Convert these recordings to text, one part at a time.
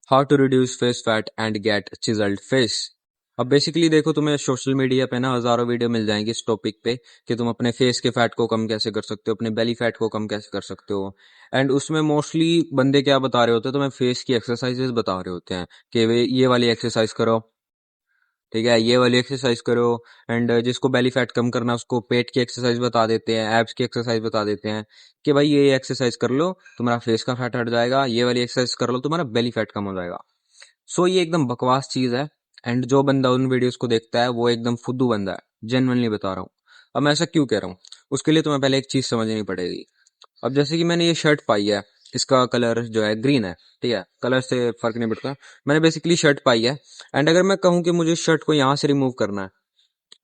How to reduce face fat and get chiselled face. अब basically देखो, तुम्हें social media पे ना हजारों वीडियो मिल जाएंगी इस टॉपिक पे कि तुम अपने फेस के फैट को कम कैसे कर सकते हो, अपने बेली फैट को कम कैसे कर सकते हो। एंड उसमें मोस्टली बंदे क्या बता रहे होते हैं, तुम्हें फेस की एक्सरसाइजेस बता रहे होते हैं कि वे ये वाली एक्सरसाइज करो, ठीक है, ये वाली एक्सरसाइज करो। एंड जिसको बेली फैट कम करना है उसको पेट की एक्सरसाइज बता देते हैं, एब्स की एक्सरसाइज बता देते हैं कि भाई ये एक्सरसाइज कर लो तुम्हारा फेस का फैट हट जाएगा, ये वाली एक्सरसाइज कर लो तुम्हारा बेली फैट कम हो जाएगा। सो ये एकदम बकवास चीज है। एंड जो बंदा उन वीडियोस को देखता है वो एकदम फुद्दू बंदा है, जेन्युइनली बता रहा हूँ। अब मैं ऐसा क्यों कह रहा हूँ, उसके लिए तुम्हें पहले एक चीज समझनी पड़ेगी। अब जैसे कि मैंने ये शर्ट पाई है, इसका कलर जो है ग्रीन है, ठीक है, कलर से फर्क नहीं पड़ता। मैंने बेसिकली शर्ट पाई है, एंड अगर मैं कहूँ कि मुझे शर्ट को यहाँ से रिमूव करना है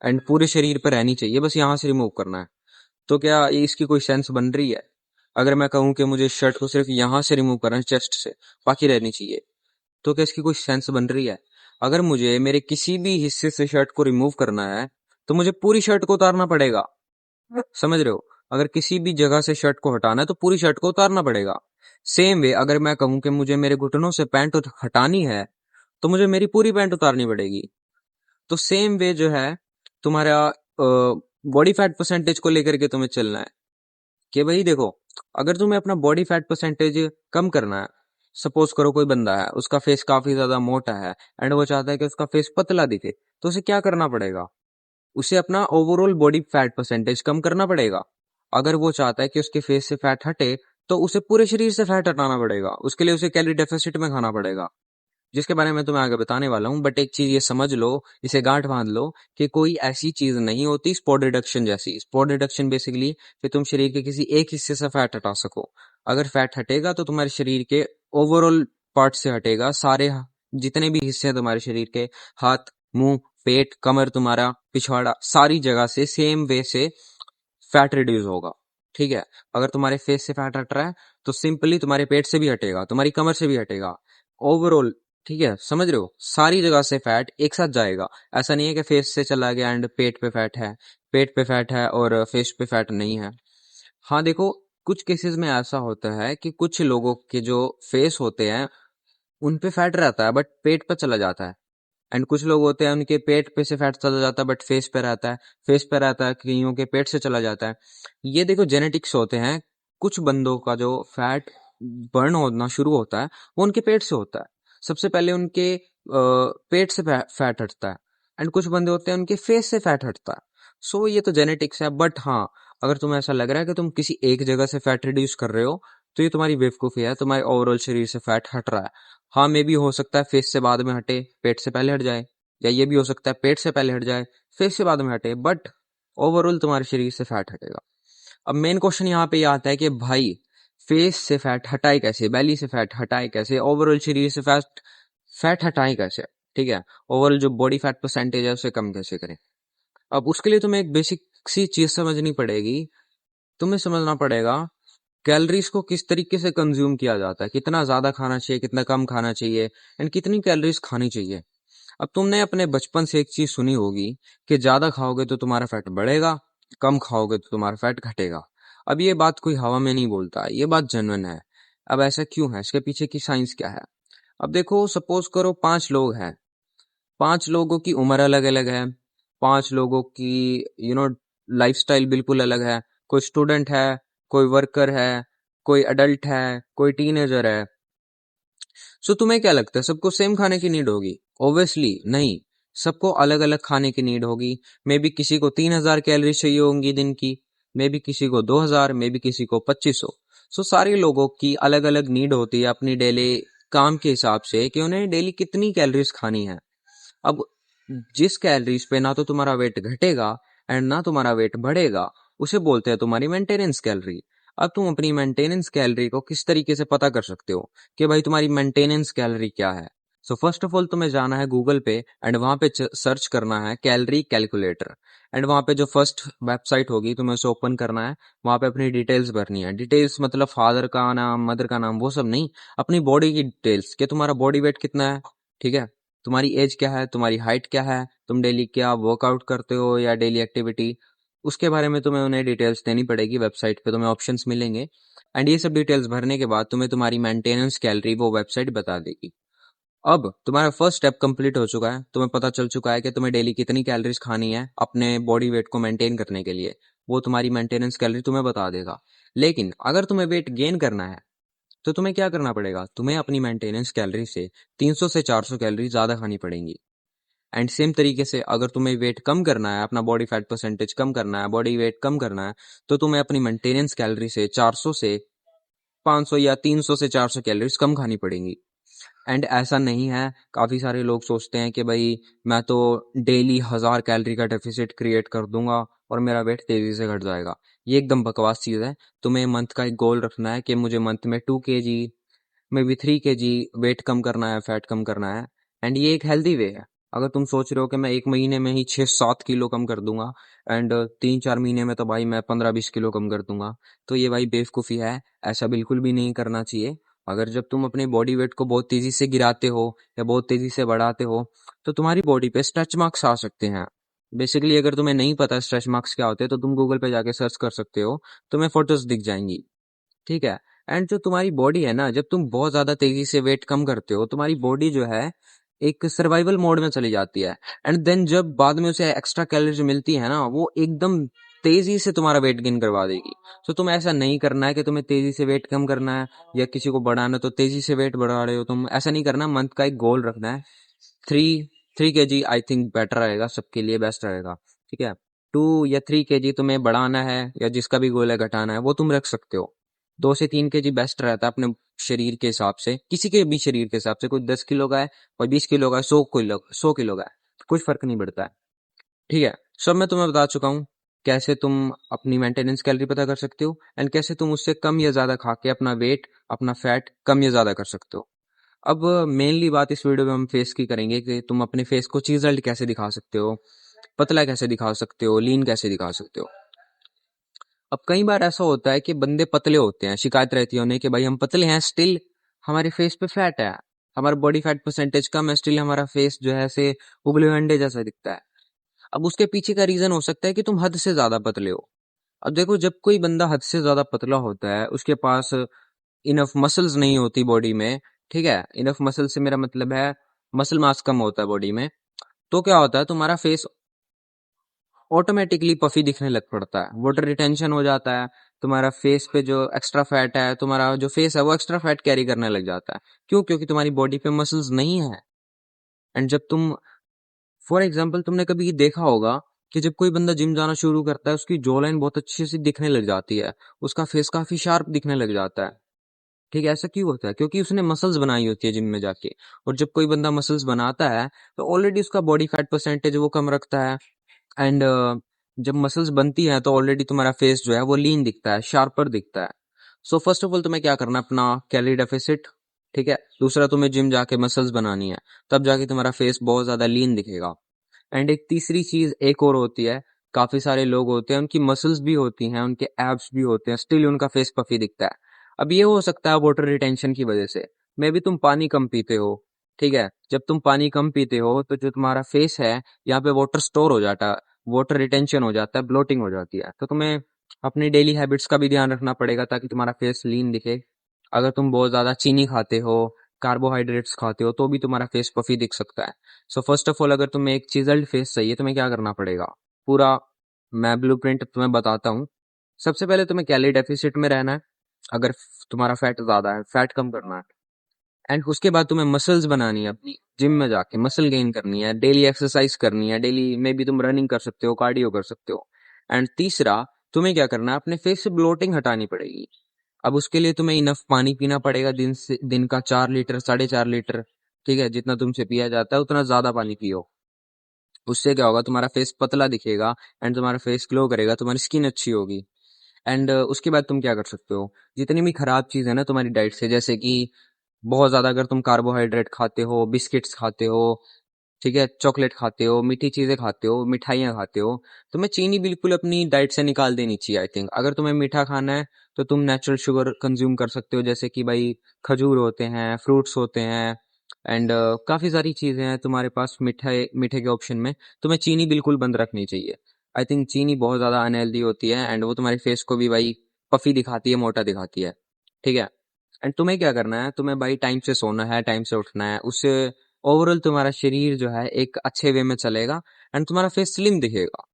एंड पूरे शरीर पर रहनी चाहिए, बस यहाँ से रिमूव करना है, तो क्या ये इसकी कोई सेंस बन रही है? अगर मैं कहूँ कि मुझे शर्ट को सिर्फ यहाँ से रिमूव करना है, चेस्ट से, बाकी रहनी चाहिए, तो क्या इसकी कोई सेंस बन रही है? अगर मुझे मेरे किसी भी हिस्से से शर्ट को रिमूव करना है तो मुझे पूरी शर्ट को उतारना पड़ेगा, समझ रहे हो? अगर किसी भी जगह से शर्ट को हटाना है तो पूरी शर्ट को उतारना पड़ेगा। सेम वे अगर मैं कहूं कि मुझे मेरे घुटनों से पैंट हटानी है तो मुझे मेरी पूरी पैंट उतारनी पड़ेगी। तो सेम वे जो है, तुम्हारा बॉडी फैट परसेंटेज को लेकर के तुम्हें चलना है कि भाई देखो, अगर तुम्हें अपना बॉडी फैट परसेंटेज कम करना है, सपोज करो कोई बंदा है उसका फेस काफी ज्यादा मोटा है एंड वो चाहता है कि उसका फेस पतला दिखे, तो उसे क्या करना पड़ेगा? उसे अपना ओवरऑल बॉडी फैट परसेंटेज कम करना पड़ेगा। अगर वो चाहता है कि उसके फेस से फैट हटे तो उसे पूरे शरीर से फैट हटाना पड़ेगा, उसके लिए उसे कैलोरी डेफिसिट में खाना पड़ेगा, जिसके बारे में तुम्हें आगे बताने वाला हूँ। बट एक चीज ये समझ लो, इसे गांठ बांध लो कि कोई ऐसी चीज नहीं होती स्पॉट रिडक्शन जैसी। स्पॉट रिडक्शन बेसिकली कि तुम शरीर के किसी एक हिस्से से फैट हटा सको। अगर फैट हटेगा तो तुम्हारे शरीर के ओवरऑल पार्ट से हटेगा, सारे जितने भी हिस्से हैं तुम्हारे शरीर के, हाथ, मुंह, पेट, कमर, तुम्हारा पिछवाड़ा, सारी जगह से सेम वे से फैट रिड्यूस होगा, ठीक है। अगर तुम्हारे फेस से फैट हट रहा है तो सिंपली तुम्हारे पेट से भी हटेगा, तुम्हारी कमर से भी हटेगा, ओवरऑल, ठीक है, समझ रहे हो? सारी जगह से फैट एक साथ जाएगा। ऐसा नहीं है कि फेस से चला गया एंड पेट पे फैट है, पेट पे फैट है और फेस पे फैट नहीं है। हाँ देखो, कुछ केसेस में ऐसा होता है कि कुछ लोगों के जो फेस होते हैं उन पे फैट रहता है बट पेट पे चला जाता है, एंड कुछ लोग होते हैं उनके पेट पे से फैट चला जाता है बट फेस पे रहता है, फेस पे रहता है, कईयों के पेट से चला जाता है। ये देखो जेनेटिक्स होते हैं। कुछ बंदों का जो फैट बर्न होना शुरू होता है वो उनके पेट से होता है, सबसे पहले उनके पेट से फैट हटता है, एंड कुछ बंदे होते हैं उनके फेस से फैट हटता है। सो ये तो जेनेटिक्स है। बट हाँ, अगर तुम्हें ऐसा लग रहा है कि तुम किसी एक जगह से फैट रिड्यूस कर रहे हो तो ये तुम्हारी बेवकूफ़ी है, तुम्हारे ओवरऑल शरीर से फैट हट रहा है। हाँ, मे भी हो सकता है फेस से बाद में हटे, पेट से पहले हट जाए, या ये भी हो सकता है पेट से पहले हट जाए, फेस से बाद में हटे, बट ओवरऑल तुम्हारे शरीर से फैट हटेगा। अब मेन क्वेश्चन यहाँ पे ये आता है कि भाई फेस से फैट हटाए कैसे, बेली से फैट हटाए कैसे, ओवरऑल शरीर से फैट फैट हटाए कैसे, ठीक है, ओवरऑल जो बॉडी फैट परसेंटेज है उसे कम कैसे करें। अब उसके लिए तुम्हें एक बेसिक सी चीज समझनी पड़ेगी। तुम्हें समझना पड़ेगा कैलोरीज को किस तरीके से कंज्यूम किया जाता है, कितना ज्यादा खाना चाहिए, कितना कम खाना चाहिए, एंड कितनी कैलोरीज खानी चाहिए। अब तुमने अपने बचपन से एक चीज सुनी होगी कि ज्यादा खाओगे तो तुम्हारा फैट बढ़ेगा, कम खाओगे तो तुम्हारा फैट घटेगा। अब ये बात कोई हवा में नहीं बोलता, ये बात जेन्युइन है। अब ऐसा क्यों है, इसके पीछे की साइंस क्या है? अब देखो, सपोज करो 5 लोग हैं, 5 लोगों की उम्र अलग अलग है, 5 लोगों की लाइफस्टाइल बिल्कुल अलग है। कोई स्टूडेंट है, कोई वर्कर है, कोई अडल्ट है, कोई टीनेजर है। सो तुम्हें क्या लगता है सबको सेम खाने की नीड होगी? ऑब्वियसली नहीं, सबको अलग अलग खाने की नीड होगी। मे बी किसी को 3,000 कैलोरी चाहिए होंगी दिन की, मे बी किसी को 2,000, मे बी किसी को 2,500। सो सारे लोगों की अलग अलग नीड होती है अपनी डेली काम के हिसाब से कि उन्हें डेली कितनी कैलोरीज खानी है। अब जिस कैलोरीज पे ना तो तुम्हारा वेट घटेगा एंड ना तुम्हारा वेट बढ़ेगा, उसे बोलते हैं तुम्हारी मेंटेनेंस कैलोरी। अब तुम अपनी मेंटेनेंस कैलोरी को किस तरीके से पता कर सकते हो कि भाई तुम्हारी मेंटेनेंस कैलोरी क्या है? सो फर्स्ट ऑफ ऑल तुम्हें जाना है गूगल पे एंड वहां पे सर्च करना है कैलोरी कैलकुलेटर। एंड वहां पे जो फर्स्ट वेबसाइट होगी तुम्हें उसे ओपन करना है, वहां पे अपनी डिटेल्स भरनी है। डिटेल्स मतलब फादर का नाम, मदर का नाम, वो सब नहीं, अपनी बॉडी की डिटेल्स कि तुम्हारा बॉडी वेट कितना है, ठीक है, तुम्हारी एज क्या है, तुम्हारी हाइट क्या है, तुम डेली क्या वर्कआउट करते हो या डेली एक्टिविटी, उसके बारे में तुम्हें उन्हें डिटेल्स देनी पड़ेगी। वेबसाइट पे तुम्हें ऑप्शंस मिलेंगे एंड ये सब डिटेल्स भरने के बाद तुम्हें तुम्हारी मेंटेनेंस कैलोरी वो वेबसाइट बता देगी। अब तुम्हारा फर्स्ट स्टेप कंप्लीट हो चुका है, तुम्हें पता चल चुका है कि तुम्हें डेली कितनी कैलोरीज खानी है अपने बॉडी वेट को मेंटेन करने के लिए। वो तुम्हारी मेंटेनेंस कैलोरी तुम्हें बता देगा। लेकिन अगर तुम्हें वेट गेन करना है तो तुम्हें क्या करना पड़ेगा, तुम्हें अपनी मेंटेनेंस कैलोरी से 300 से 400 कैलोरी ज्यादा खानी पड़ेंगी। एंड सेम तरीके से अगर तुम्हें वेट कम करना है, अपना बॉडी फैट परसेंटेज कम करना है, बॉडी वेट कम करना है, तो तुम्हें अपनी मेंटेनेंस कैलोरी से 400 से 500 या 300 से 400 कैलोरीज कम खानी पड़ेंगी। एंड ऐसा नहीं है, काफ़ी सारे लोग सोचते हैं कि भाई मैं तो डेली 1000 कैलोरी का डेफिसिट क्रिएट कर दूंगा और मेरा वेट तेज़ी से घट जाएगा। ये एकदम बकवास चीज़ है। तुम्हें मंथ का एक गोल रखना है कि मुझे मंथ में 2 kg, maybe 3 kg weight कम करना है, फैट कम करना है। एंड ये एक हेल्दी वे है। अगर तुम सोच रहे हो कि मैं 1 महीने में ही 6-7 किलो कम कर दूंगा एंड 3-4 महीने में तो भाई मैं 15-20 किलो कम कर दूंगा, तो ये भाई बेवकूफ़ी है। ऐसा बिल्कुल भी नहीं करना चाहिए। अगर जब तुम अपने बॉडी वेट को बहुत तेजी से गिराते हो या बहुत तेजी से बढ़ाते हो तो तुम्हारी बॉडी पे स्ट्रेच मार्क्स आ सकते हैं। बेसिकली अगर तुम्हें नहीं पता स्ट्रेच मार्क्स क्या होते हैं तो तुम गूगल पे जाके सर्च कर सकते हो, तुम्हें फोटोज दिख जाएंगी। ठीक है। एंड जो तुम्हारी बॉडी है ना, जब तुम बहुत ज्यादा तेजी से वेट कम करते हो तुम्हारी बॉडी जो है एक सर्वाइवल मोड में चली जाती है। एंड देन जब बाद में उसे एक्स्ट्रा कैलोरीज मिलती है ना, वो एकदम तेजी से तुम्हारा वेट गेन करवा देगी। तो तुम ऐसा नहीं करना है कि तुम्हें तेजी से वेट कम करना है या किसी को बढ़ाना है तो तेजी से वेट बढ़ा रहे हो, तुम ऐसा नहीं करना। मंथ का एक गोल रखना है। 3 3 kg आई थिंक बेटर रहेगा, सबके लिए बेस्ट रहेगा। ठीक है। 2 या 3 kg तुम्हें बढ़ाना है या जिसका भी गोल है घटाना है वो तुम रख सकते हो। 2 से 3 kg बेस्ट रहता है अपने शरीर के हिसाब से, किसी के भी शरीर के हिसाब से। कोई 10 किलो का है, कोई 20 किलो का है, 100 किलो का है, कुछ फर्क नहीं पड़ता है। ठीक है। सब मैं तुम्हें बता चुका हूँ कैसे तुम अपनी मेंटेनेंस कैलोरी पता कर सकते हो एंड कैसे तुम उससे कम या ज्यादा खा के अपना वेट, अपना फैट कम या ज्यादा कर सकते हो। अब मेनली बात इस वीडियो में हम फेस की करेंगे कि तुम अपने फेस को चिजल्ड कैसे दिखा सकते हो, पतला कैसे दिखा सकते हो, लीन कैसे दिखा सकते हो। अब कई बार ऐसा होता है कि बंदे पतले होते हैं, शिकायत रहती है उन्हें कि भाई हम पतले हैं, स्टिल हमारे फेस पे फैट है, हमारा बॉडी फैट परसेंटेज कम है, स्टिल हमारा फेस जो है से उबले हुए अंडे जैसा दिखता है। अब उसके पीछे का रीजन हो सकता है कि तुम हद से ज्यादा पतले हो। अब देखो, जब कोई बंदा हद से ज्यादा पतला होता है उसके पास इनफ मसल्स नहीं होती बॉडी में। ठीक है। इनफ मसल से मेरा मतलब है मसल मास कम होता है बॉडी में। तो क्या होता है, तुम्हारा फेस ऑटोमेटिकली पफी दिखने लग पड़ता है, वाटर रिटेंशन हो जाता है। तुम्हारा फेस पे जो एक्स्ट्रा फैट है, तुम्हारा जो फेस है वो एक्स्ट्रा फैट कैरी करने लग जाता है। क्यों? क्योंकि तुम्हारी बॉडी पे मसल्स नहीं है। एंड जब तुम, फॉर एग्जाम्पल, तुमने कभी देखा होगा कि जब कोई बंदा जिम जाना शुरू करता है उसकी जॉ लाइन बहुत अच्छी सी दिखने लग जाती है, उसका फेस काफी शार्प दिखने लग जाता है। ठीक है। ऐसा क्यों होता है? क्योंकि उसने मसल्स बनाई होती है जिम में जाके। और जब कोई बंदा मसल्स बनाता है तो ऑलरेडी उसका बॉडी फैट परसेंटेज वो कम रखता है। एंड जब मसल्स बनती है तो ऑलरेडी तुम्हारा फेस जो है वो लीन दिखता है, शार्पर दिखता है। सो फर्स्ट ऑफ ऑल तुम्हें क्या करना है, अपना कैलोरी डेफिसिट। ठीक है। दूसरा, तुम्हें जिम जाके मसल्स बनानी है, तब जाके तुम्हारा फेस बहुत ज्यादा लीन दिखेगा। एंड एक तीसरी चीज एक और होती है, काफी सारे लोग होते हैं उनकी मसल्स भी होती हैं, उनके एब्स भी होते हैं, स्टिल उनका फेस पफी दिखता है। अब ये हो सकता है वाटर रिटेंशन की वजह से। मे भी तुम पानी कम पीते हो। ठीक है। जब तुम पानी कम पीते हो तो जो तुम्हारा फेस है, यहाँ पे वाटर स्टोर हो जाता है, वाटर रिटेंशन हो जाता है, ब्लोटिंग हो जाती है। तो तुम्हें अपनी डेली हैबिट्स का भी ध्यान रखना पड़ेगा ताकि तुम्हारा फेस लीन दिखे। अगर तुम बहुत ज्यादा चीनी खाते हो, कार्बोहाइड्रेट्स खाते हो, तो भी तुम्हारा फेस पफी दिख सकता है। सो फर्स्ट ऑफ ऑल, अगर तुम्हें एक चिजल्ड फेस चाहिए तुम्हें क्या करना पड़ेगा, पूरा मैं ब्लूप्रिंट तुम्हें बताता हूँ। सबसे पहले तुम्हें कैलोरी डेफिसिट में रहना है। अगर तुम्हारा फैट ज्यादा है, फैट कम करना है। एंड उसके बाद तुम्हें मसल्स बनानी है, अपनी जिम में जाके मसल गेन करनी है, डेली एक्सरसाइज करनी है, डेली में भी तुम रनिंग कर सकते हो, कार्डियो कर सकते हो। एंड तीसरा, तुम्हें क्या करना है, अपने फेस से ब्लोटिंग हटानी पड़ेगी। अब उसके लिए तुम्हें इनफ पानी पीना पड़ेगा, दिन का 4 लीटर, 4.5 लीटर। ठीक है। जितना तुमसे पिया जाता है उतना ज्यादा पानी पियो। उससे क्या होगा, तुम्हारा फेस पतला दिखेगा एंड तुम्हारा फेस ग्लो करेगा, तुम्हारी स्किन अच्छी होगी। एंड उसके बाद तुम क्या कर सकते हो, जितनी भी खराब चीज है ना तुम्हारी डाइट से, जैसे कि बहुत ज्यादा अगर तुम कार्बोहाइड्रेट खाते हो, बिस्किट्स खाते हो, ठीक है, चॉकलेट खाते हो, मीठी चीजें खाते हो, मिठाइयाँ खाते हो, तुम्हें चीनी बिल्कुल अपनी डाइट से निकाल देनी चाहिए। आई थिंक अगर तुम्हें मीठा खाना है तो तुम नेचुरल शुगर कंज्यूम कर सकते हो, जैसे कि भाई खजूर होते हैं, फ्रूट्स होते हैं। एंड काफी सारी चीजें हैं तुम्हारे पास मीठे मीठे के ऑप्शन में। तुम्हें चीनी बिल्कुल बंद रखनी चाहिए। आई थिंक चीनी बहुत ज्यादा अनहेल्दी होती है एंड वो तुम्हारे फेस को भी भाई पफी दिखाती है, मोटा दिखाती है। ठीक है। एंड तुम्हें क्या करना है, तुम्हें भाई टाइम से सोना है, टाइम से उठना है, उससे ओवरऑल तुम्हारा शरीर जो है एक अच्छे वे में चलेगा एंड तुम्हारा फेस स्लिम दिखेगा।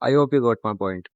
I hope you got my point.